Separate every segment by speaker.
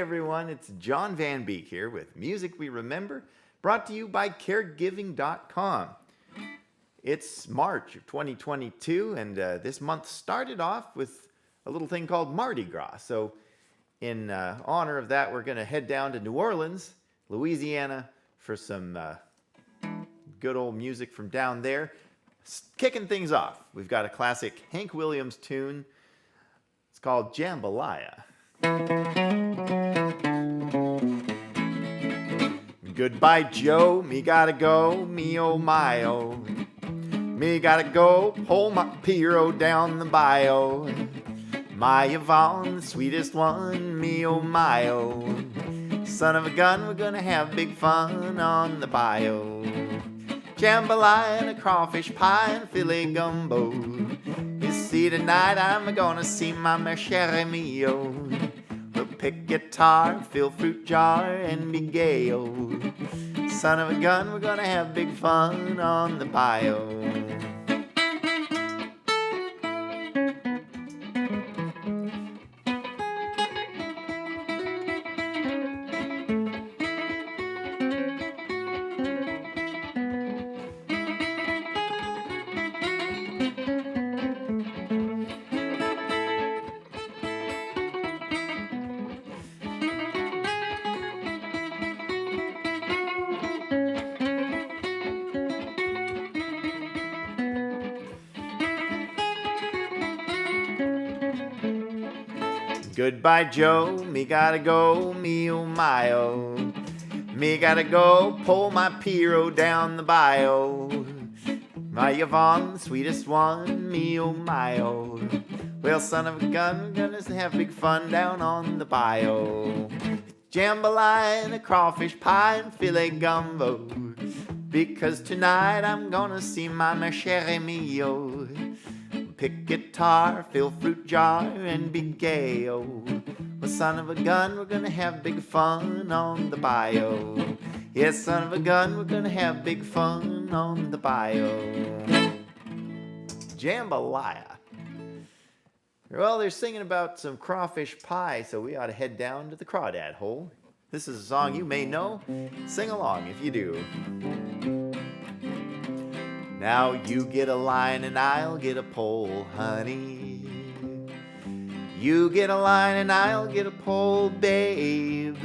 Speaker 1: everyone, it's John Van Beek here with Music We Remember, brought to you by caregiving.com. It's March of 2022, and this month started off with a little thing called Mardi Gras. So in honor of that, we're going to head down to New Orleans, Louisiana, for some good old music from down there. Kicking things off, we've got a classic Hank Williams tune. It's called Jambalaya. Goodbye, Joe, me gotta go, me oh my oh. Me gotta go, pull my Piro down the bayou. My Yvonne, the sweetest one, me oh my oh. Son of a gun, we're gonna have big fun on the bayou. Jambalaya and a crawfish pie and filet gumbo. You see, tonight I'm gonna see my mère chérie mio. We'll pick guitar, fill fruit jar, and be gay, oh. Son of a gun, we're gonna have big fun on the bayou. Goodbye, Joe, me gotta go, me oh my oh. Me gotta go, pull my Piro down the bayou. My Yvonne, the sweetest one, me oh my oh. Well, son of a gun, gonna have big fun down on the bayou. Jambalaya and a crawfish pie and filet gumbo. Because tonight I'm gonna see my mère chérie mio. Pick guitar, fill fruit jar, and be gay, oh. Well, son of a gun, we're gonna have big fun on the bayou. Yes, son of a gun, we're gonna have big fun on the bayou. Jambalaya. Well, they're singing about some crawfish pie, so we ought to head down to the Crawdad Hole. This is a song you may know. Sing along if you do. Now you get a line and I'll get a pole, honey. You get a line and I'll get a pole, babe.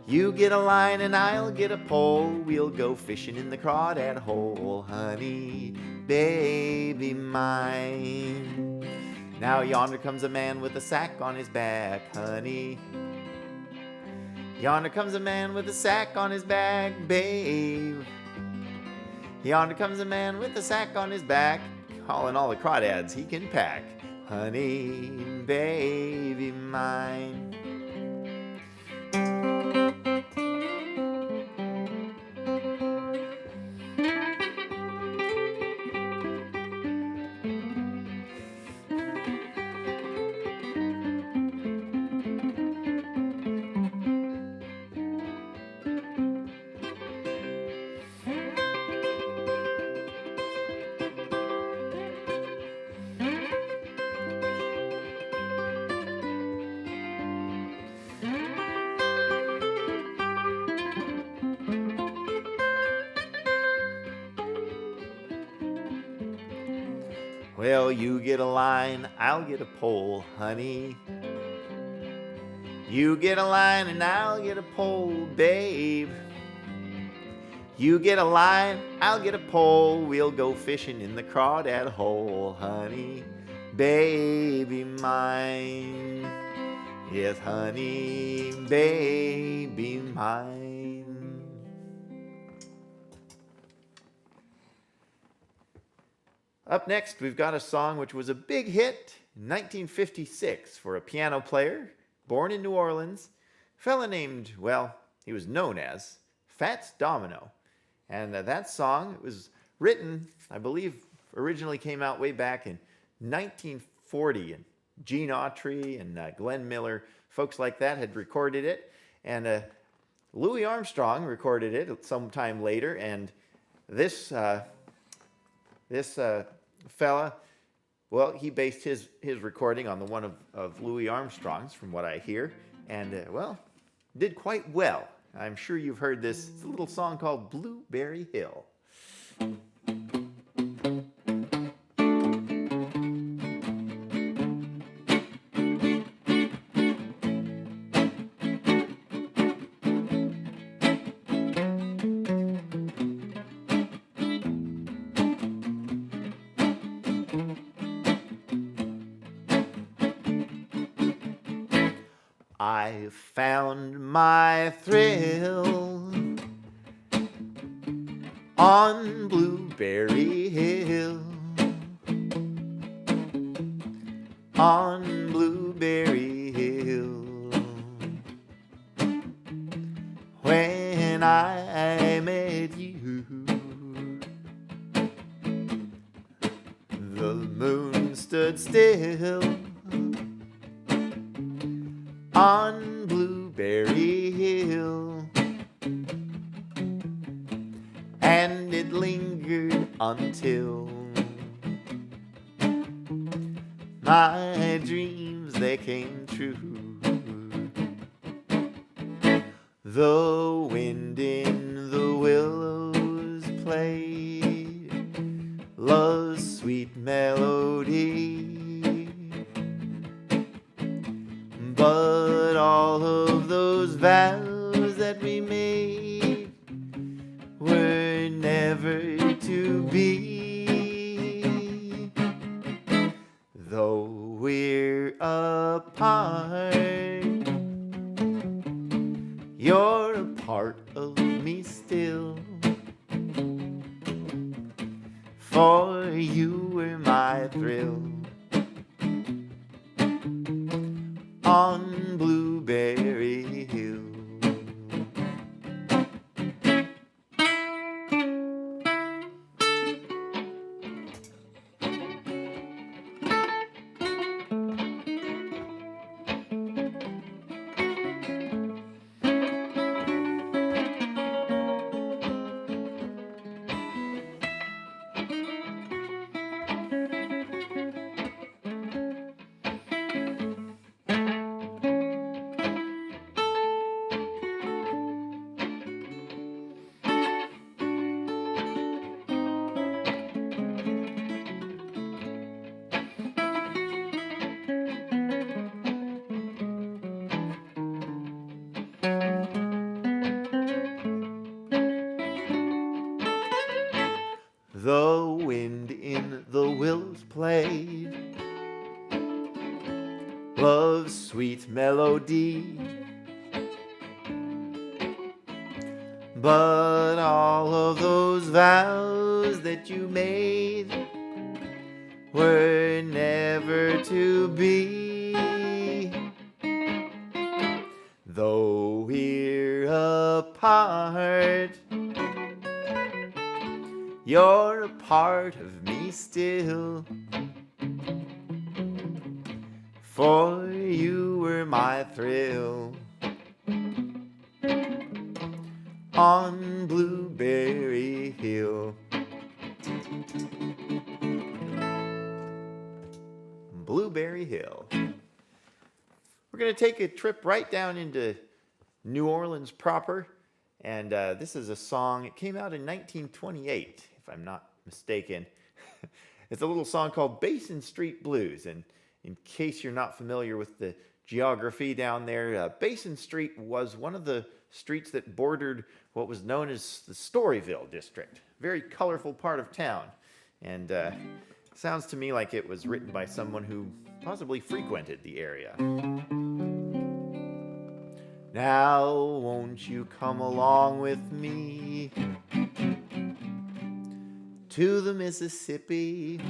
Speaker 1: You get a line and I'll get a pole. We'll go fishing in the Crawdad Hole, honey, baby mine. Now yonder comes a man with a sack on his back, honey. Yonder comes a man with a sack on his back, babe. Yonder comes a man with a sack on his back, hauling all the crawdads he can pack. Honey, baby mine. Well, you get a line, I'll get a pole, honey. You get a line and I'll get a pole, babe. You get a line, I'll get a pole. We'll go fishing in the Crawdad Hole, honey, baby mine. Yes, honey, baby mine. Up next, we've got a song which was a big hit in 1956 for a piano player born in New Orleans, a fella named, well, he was known as Fats Domino. And that song was written, I believe, originally came out way back in 1940. And Gene Autry and Glenn Miller, folks like that, had recorded it. And Louis Armstrong recorded it sometime later. And this fella, well, he based his recording on the one of Louis Armstrong's, from what I hear. and, well, did quite well. I'm sure you've heard this. It's a little song called Blueberry Hill. I found my thrill on Blueberry Hill, on Blueberry Hill, when I met you. The moon stood still on Blueberry Hill, and it lingered until my dreams, they came true. The wind in the willows played love's sweet melody, but all of those vows that we made were never to be. Though we're apart, you're a part of me still. For you were my thrill on Blueberry Hill. The wind in the willows played love's sweet melody, but all of those vows that you made were never to be. Though we're apart, you're a part of me still. For you were my thrill on Blueberry Hill. Blueberry Hill. We're going to take a trip right down into New Orleans proper. And this is a song, it came out in 1928, if I'm not mistaken. It's a little song called Basin Street Blues. And in case you're not familiar with the geography down there, Basin Street was one of the streets that bordered what was known as the Storyville district. Very colorful part of town. And sounds to me like it was written by someone who possibly frequented the area. Now won't you come along with me to the Mississippi?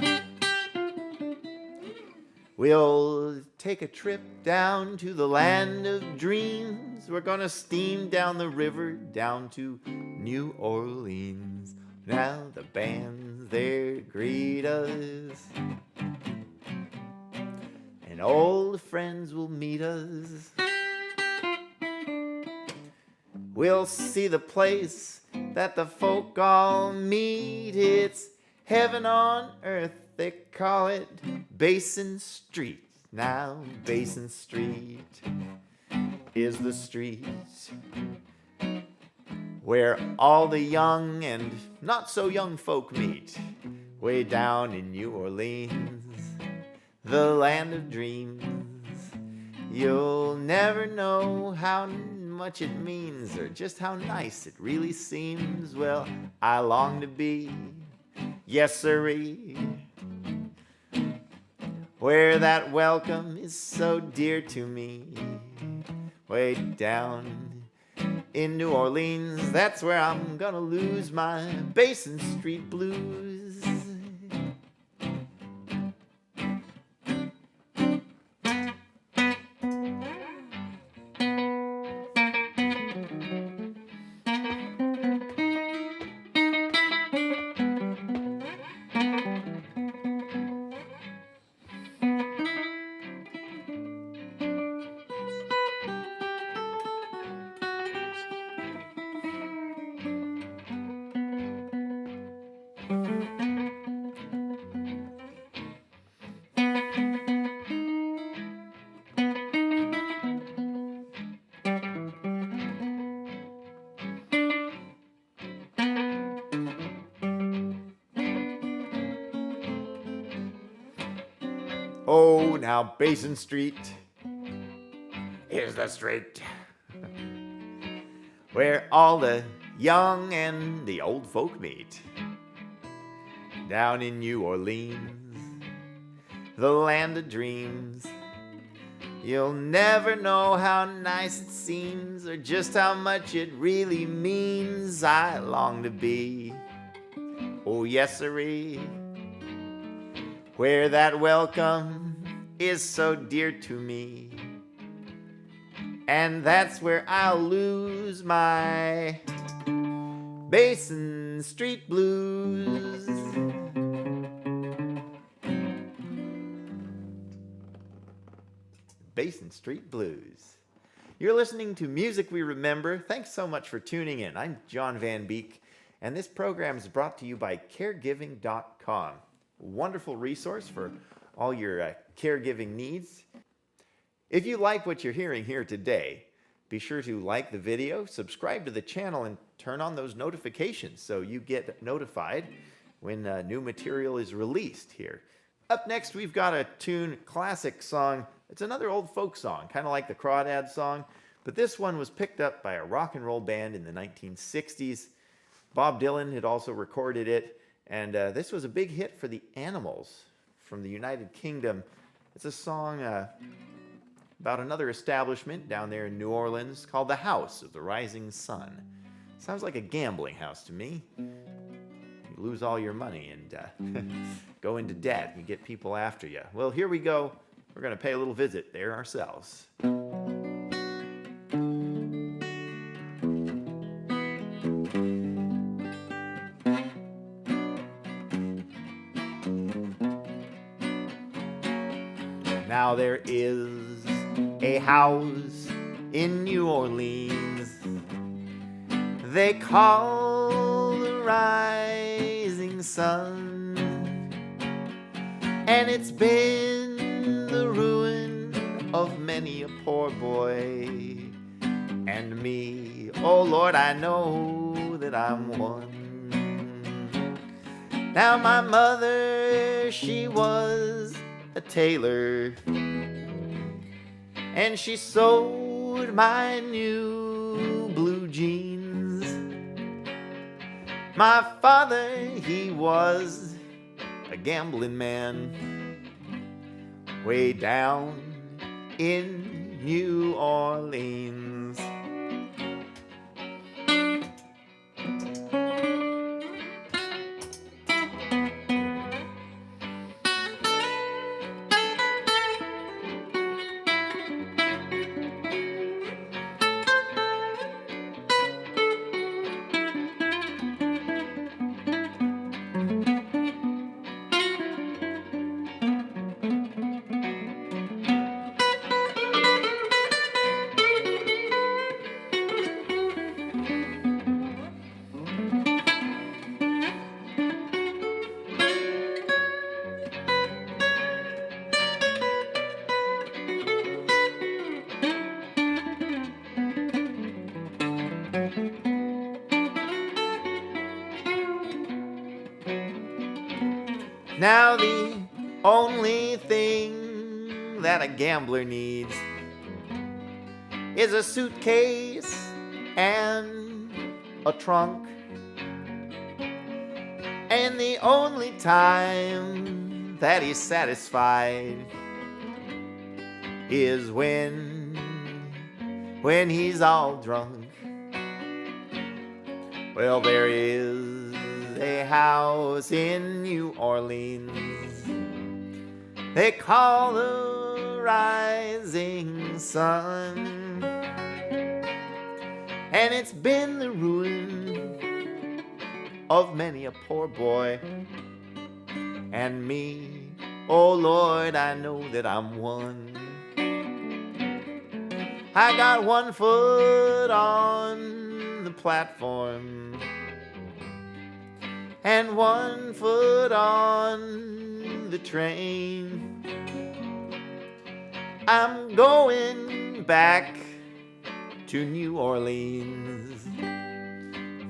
Speaker 1: We'll take a trip down to the land of dreams. We're gonna steam down the river down to New Orleans. Now the band's there greet us, and old friends will meet us. We'll see the place that the folk all meet. It's heaven on earth, they call it Basin Street. Now Basin Street is the street where all the young and not so young folk meet. Way down in New Orleans, the land of dreams. You'll never know how much it means or just how nice it really seems. Well, I long to be, yes sirree, where that welcome is so dear to me. Way down in New Orleans, that's where I'm gonna lose my Basin Street blues. Oh, now Basin Street is the street where all the young and the old folk meet. Down in New Orleans, the land of dreams, you'll never know how nice it seems or just how much it really means. I long to be, oh yes sirree, where that welcome is so dear to me. And that's where I'll lose my Basin Street blues. Basin Street Blues. You're listening to Music We Remember. Thanks so much for tuning in. I'm John Van Beek, and this program is brought to you by caregiving.com. Wonderful resource for all your caregiving needs. If you like what you're hearing here today, be sure to like the video, subscribe to the channel, and turn on those notifications so you get notified when new material is released here. Up next, we've got a classic song. It's another old folk song, kind of like the Crawdad song, but this one was picked up by a rock and roll band in the 1960s. Bob Dylan had also recorded it. And this was a big hit for the Animals from the United Kingdom. It's a song about another establishment down there in New Orleans called the House of the Rising Sun. Sounds like a gambling house to me. You lose all your money and go into debt. You get people after you. Well, here we go. We're going to pay a little visit there ourselves. Now there is a house in New Orleans they call the Rising Sun, and it's been the ruin of many a poor boy and me. Oh Lord, I know that I'm one. Now my mother, she was a tailor, and she sewed my new blue jeans. My father, he was a gambling man way down in New Orleans. Now the only thing that a gambler needs is a suitcase and a trunk. And the only time that he's satisfied is when he's all drunk. Well, there is a house in New Orleans they call the Rising Sun, and it's been the ruin of many a poor boy and me. Oh Lord, I know that I'm one. I got one foot on the platform and one foot on the train. I'm going back to New Orleans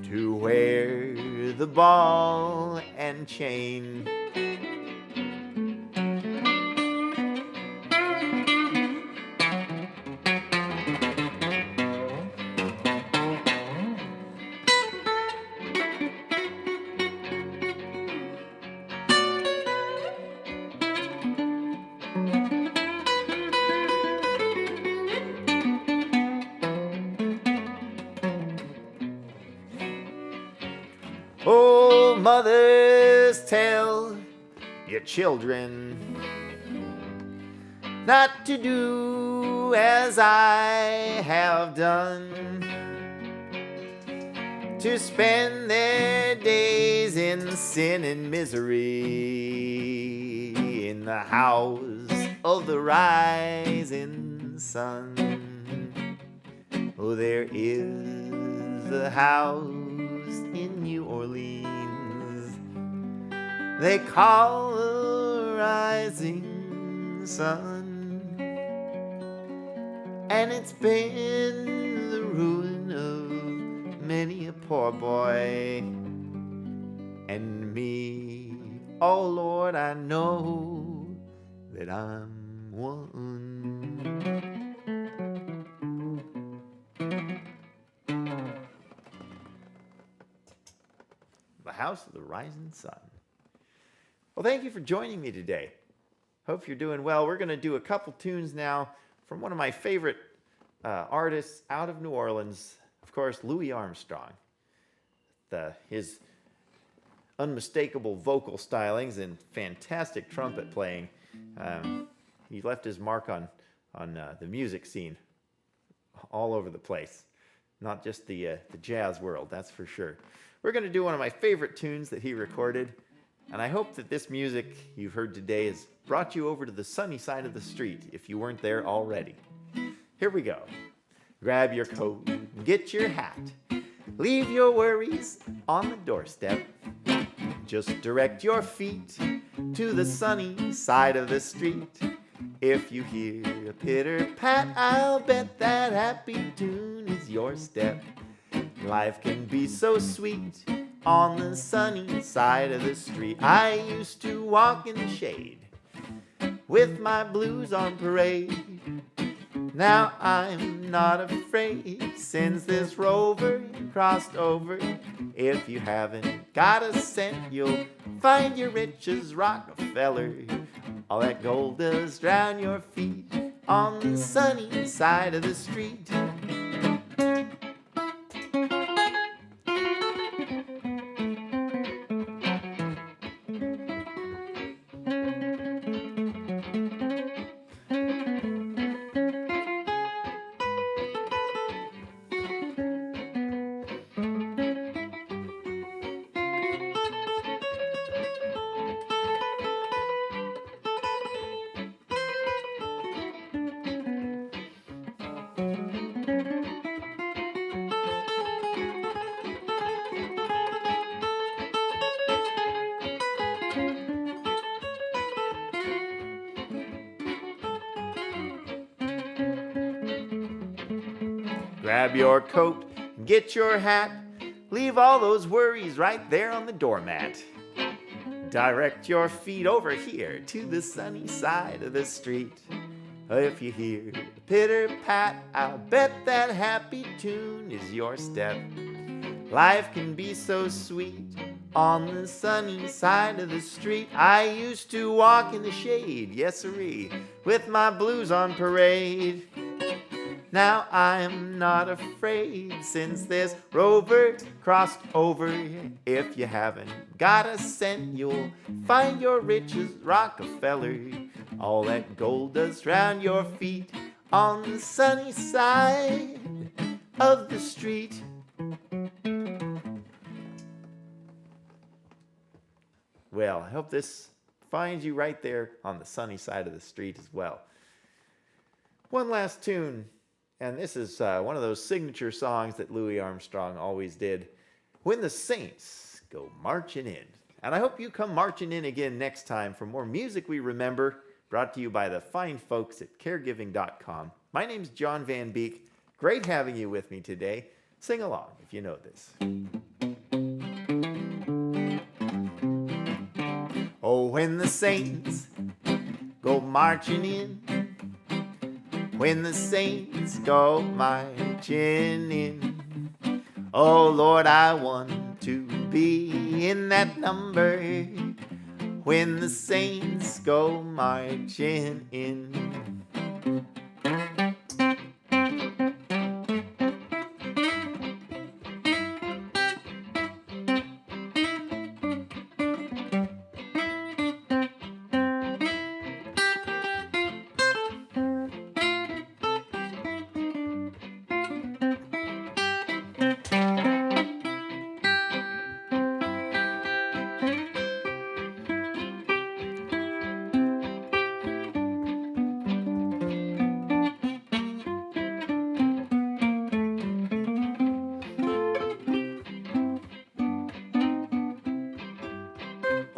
Speaker 1: to wear the ball and chain. Oh, mothers, tell your children not to do as I have done, to spend their days in sin and misery in the house of the rising sun. Oh, there is a house in New Orleans they call the Rising Sun, and it's been the ruin of many a poor boy and me. Oh Lord, I know that I'm one. The House of the Rising Sun. Well, thank you for joining me today. Hope you're doing well. We're going to do a couple tunes now from one of my favorite artists out of New Orleans, of course, Louis Armstrong. His unmistakable vocal stylings and fantastic trumpet playing. He left his mark on the music scene all over the place, not just the jazz world, that's for sure. We're going to do one of my favorite tunes that he recorded, and I hope that this music you've heard today has brought you over to the sunny side of the street if you weren't there already. Here we go. Grab your coat and get your hat. Leave your worries on the doorstep. Just direct your feet to the sunny side of the street. If you hear a pitter-pat, I'll bet that happy tune is your step. Life can be so sweet on the sunny side of the street. I used to walk in the shade with my blues on parade. Now I'm not afraid since this rover crossed over. If you haven't got a cent, you'll find your rich as Rockefeller. All that gold does drown your feet on the sunny side of the street. Grab your coat get your hat, leave all those worries right there on the doormat. Direct your feet over here to the sunny side of the street. If you hear a pitter-pat, I'll bet that happy tune is your step. Life can be so sweet on the sunny side of the street. I used to walk in the shade, yes sirree, with my blues on parade. Now I'm not afraid since this rover crossed over. If you haven't got a cent, you'll find your riches Rockefeller. All that gold dust round your feet on the sunny side of the street. Well, I hope this finds you right there on the sunny side of the street as well. One last tune, and this is one of those signature songs that Louis Armstrong always did, When the Saints Go Marching In. And I hope you come marching in again next time for more Music We Remember, brought to you by the fine folks at caregiving.com. My name's John Van Beek. Great having you with me today. Sing along if you know this. Oh, when the saints go marching in, when the saints go marching in, oh Lord, I want to be in that number. When the saints go marching in.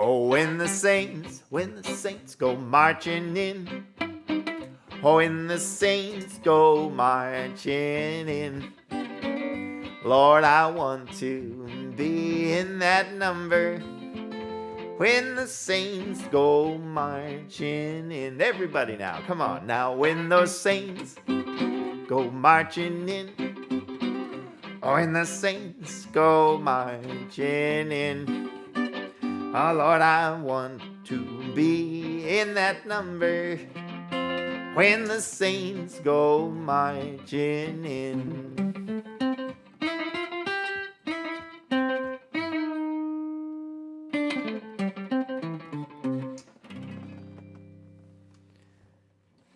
Speaker 1: Oh, when the saints go marching in. Oh, when the saints go marching in. Lord, I want to be in that number. When the saints go marching in. Everybody now, come on now. When those saints go marching in. Oh, when the saints go marching in. Oh Lord, I want to be in that number when the saints go marching in.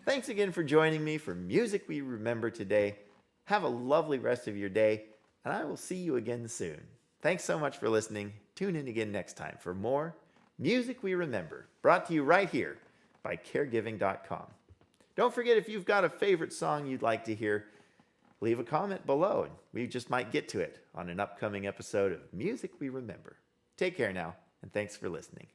Speaker 1: Thanks again for joining me for Music We Remember today. Have a lovely rest of your day, and I will see you again soon. Thanks so much for listening. Tune in again next time for more Music We Remember, brought to you right here by caregiving.com. Don't forget, if you've got a favorite song you'd like to hear, leave a comment below and we just might get to it on an upcoming episode of Music We Remember. Take care now, and thanks for listening.